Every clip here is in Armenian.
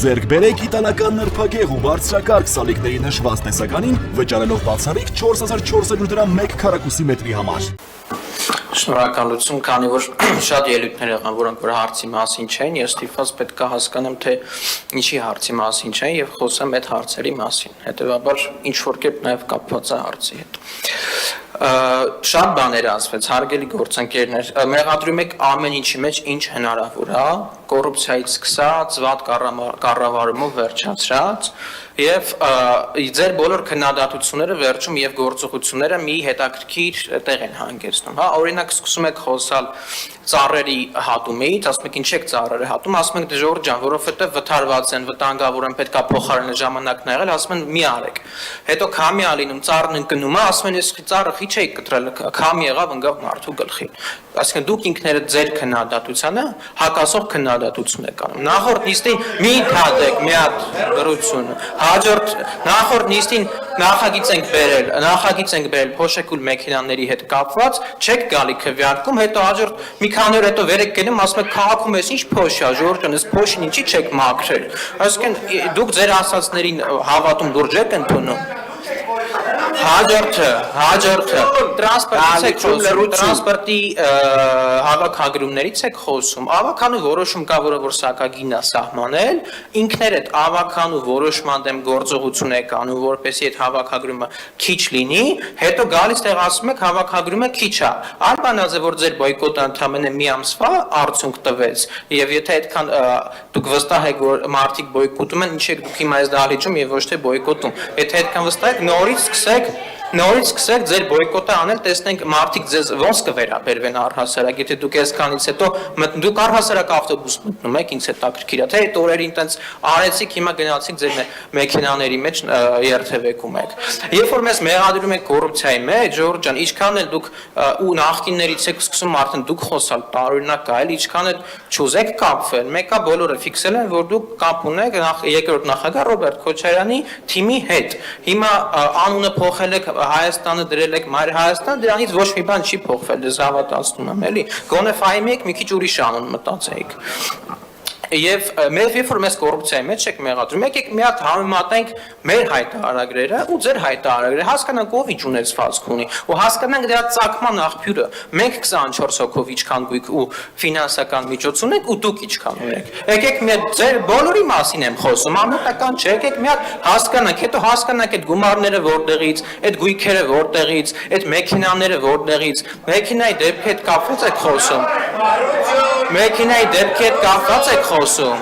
Ձեռք բերեք իտալական նրբագեղ ու բարձրակարգ սալիկների նշված տեսականին, վճարելով բացառիկ 4400 դրամ 1 քառակուսի մետրի համար։ Շնորհակալություն, քանի որ շատ ելույթներ եղան, որոնք որ հարցի մասին չէին, ես ստիպված պետք է հասկանամ, թե ինչի հարցի մասին չէին եւ խոսեմ այդ հարցերի մասին։ Հետեւաբար ինչ որ կերպ նաեւ կապված է հարցի հետ։ Շատ բաներ ասվեց, հարգելի գործընկերներ, մեղադրում եք ամեն ինչի մեջ ինչ հնարավոր է, կոռուպցիայից սկսած, վատ կառավարումով վերջացրած եւ ձեր բոլոր քննադատությունները վերջում եւ գործողությունները մի հետաքրքիր տեղ են հանգեցնում, հա, օրինակ սկսում եք խոսալ ծառերի հատումից, ասում եք ինչ եք ծառերը հատում, ասում եք Ժորժ ջան, որովհետեւ վթարված են, վտանգավոր են, պետքա փոխարենը ժամանակն եղել, ասում են մի արեք։ Հետո քամի ա լինում, ծառն ընկնում է, ասում են ես ծառը խի չէի կտրել, քամի եղավ ընկավ մարդու գլխին։ Այսինքն դուք ինքներդ ձեր քննադատությանը հակասող քննադատություն եք անում։ Նախորդ նիստին մի թադեք մի հատ դրություն, հաջորդ նախորդ նիստին նախագիծ ենք բերել փոշեկուլ մեքենաների հետ կապված, չեք գալի քվեարկում, հետո հաջորդ մի քանի օր հետո վեր եք գնում, ասում եք քաղաքում էս ինչ փոշ է, Ժորժ ջան, էս փոշին ինչի չեք մաքրել։ Այսինքն դուք ձեր ասածներին հավատում լուրջ եք ընդունում։ Հաջորդը տրանսպորտի հավաքագրումներից եք խոսում, ավականու որոշում կա, որ սակագինն է սահմանել, ինքներդ ավականու որոշման դեմ գործողություն եք անում, որպեսզի այդ հավաքագրումը քիչ լինի, հետո գալիս տեղ ասում եք հավաքագրումը քիչ է, այլ բան է, որ ձեր բոյկոտը ընդամենը մի ամսվա արդյունք տվեց, եւ եթե այդքան դուք վստահ եք, որ մարդիկ բոյկոտում են, ինչ եք դուք հիմա այս դահլիճում եւ ոչ թե բոյկոտում, եթե այդքան վստահ եք, նորից սկսեք ձեր բոյկոտը անել, տեսնենք մարդիկ ձեզ ոնց կվերաբերվեն առհասարակ, եթե դուք այսքանից հետո դուք առհասարակ ավտոբուս մտնում եք, ինձ հետաքրքիր է, թե այդ օրերին տենց արեցիք, հիմա գնացիք ձեր մեքենաների մեջ երթևեկում եք։ Երբ որ մեզ մեղադրում եք կոռուպցիայի մեջ, Ժորժ ջան, ինչքան էլ դուք ու նախկիններից եք սկսում արդեն դուք խոսալ, տարօրինակ այլ, ինչքան էլ չուզեք կապվել, մեկը բոլորը ֆիքսել են, որ դուք կապ ունեք երկրորդ նախագահ Ռոբերտ Քոչարյանի թիմի հետ։ Հիմա անունը փոխել եք, Հայաստանը դրել եք Մայր Հայաստան, դրանից ոչ մի բան չի փոխվել, դες հավատացնում եմ, էլի։ Գոնե ֆայմի եք մի քիչ ուրիշ անուն մտածեիք։ Եվ երբ որ մեզ կոռուպցիայի մեջ եք մեղադրում, եկեք մի հատ համեմատենք մեր հայտարարագրերը ու ձեր հայտարարագրերը, հասկանանք ով ինչ ունեցվածք ունի, ու հասկանանք դրա ծագման աղբյուրը։ Մենք 24 հոգով ինչքան գույք ու ֆինանսական միջոց ունենք, ու դուք ինչքան ունեք։ Եկեք մի հատ ձեր բոլորի մասին եմ խոսում, ամենական չէ, եկեք մի հատ հասկանանք, հետո հասկանանք այդ գումարները որտեղից, այդ գույքերը որտեղից, այդ մեքենաները որտեղից, մեքենայի դեպքի հետ կապված եք խոսում։ Մեքենայի դեպքի հետ կապված եք խոսում։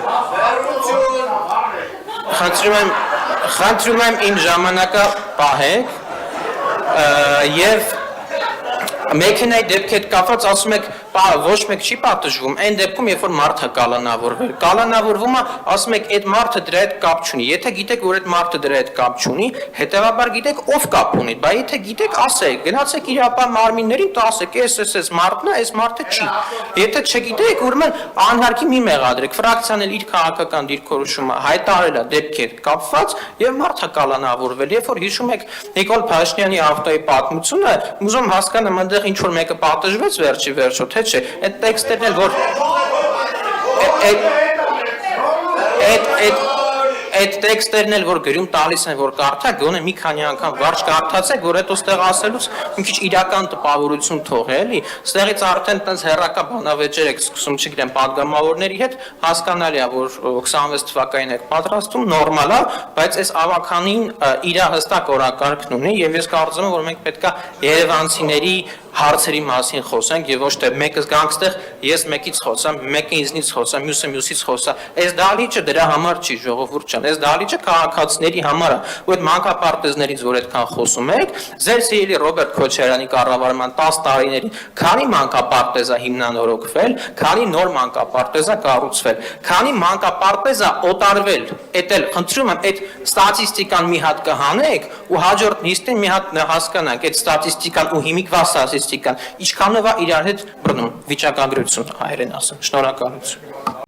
Խնդրում եմ իմ ժամանակը պահեք եւ մեքենայի դեպքի հետ կապված ասում եք ոչ մեկ չի պատժվում, այն դեպքում երբ որ մարդը կալանավորվել, կալանավորվում է, ասում եք այդ մարդը դրա հետ կապ չունի, եթե գիտեք որ այդ մարդը դրա հետ կապ չունի, հետեւաբար գիտեք ով կապ ունի, բայց եթե գիտեք ասեք, գնացեք իր ապա մարմիններին, տա ասեք, այս մարդն է, այս մարդը չի։ Եթե չգիտեք, ուրեմն անհարկի մի մեղադրեք, ֆրակցիան էլ իր քաղաքական դիրքորոշումը հայտարարել է դեպքի հետ կապված եւ մարդը կալանավորվել, երբ որ հիշում եք Նիկոլ Փաշինյանի ավտոյի պատմությունը, ուզում հասկանամ այնտեղ ինչ որ մեկը պատժվեց վերջի վերջո, թե չէ, այդ տեքստերն էլ որ այդ տեքստերն էլ որ գրում տալիս են որ կարդա, գոնե մի քանի անգամ վարժ կարդացեք, որ հետո ստեղ ասելուց մի քիչ իրական տպավորություն թողի, էլի, ստեղից արդեն տենց հերրակա բանավեճեր եք սկսում, չգիտեմ, падգամավորների հետ, հասկանալի է, որ 26 թվականին եք պատրաստում, նորմալ է, բայց այս ավականին իր հստակ օրակարգն ունի եւ ես կարծում եմ, որ մենք պետքա երևանցիների հարցերի մասին խոսենք եւ ոչ թե մեկը գանք ստեղ ես մեկից խոսամ, մեկը ինձնից խոսա, մյուսը մյուսից խոսա։ Այս դահլիճը դրա համար չի, ժողովուրդ ջան, այս դահլիճը քաղաքացիների համար է։ Ու այդ մանկապարտեզներից որ այդքան խոսում եք, ձեր սիրելի Ռոբերտ Քոչարյանի կառավարման 10 տարիներին քանի մանկապարտեզ է հիմնանորոգվել, քանի նոր մանկապարտեզ է կառուցվել, քանի մանկապարտեզ է օտարվել։ Էդ էլ խնդրում եմ այդ ստատիստիկան մի հատ կհանեք ու հաջորդ նիստին մի հատ հասկանանք այդ ստատիստիկան ու հիմիկվա ստատիստիկան ինչքանով է իրար հետ բռնում վիճակագրություն հայերեն ասեմ։ Շնորհակալություն։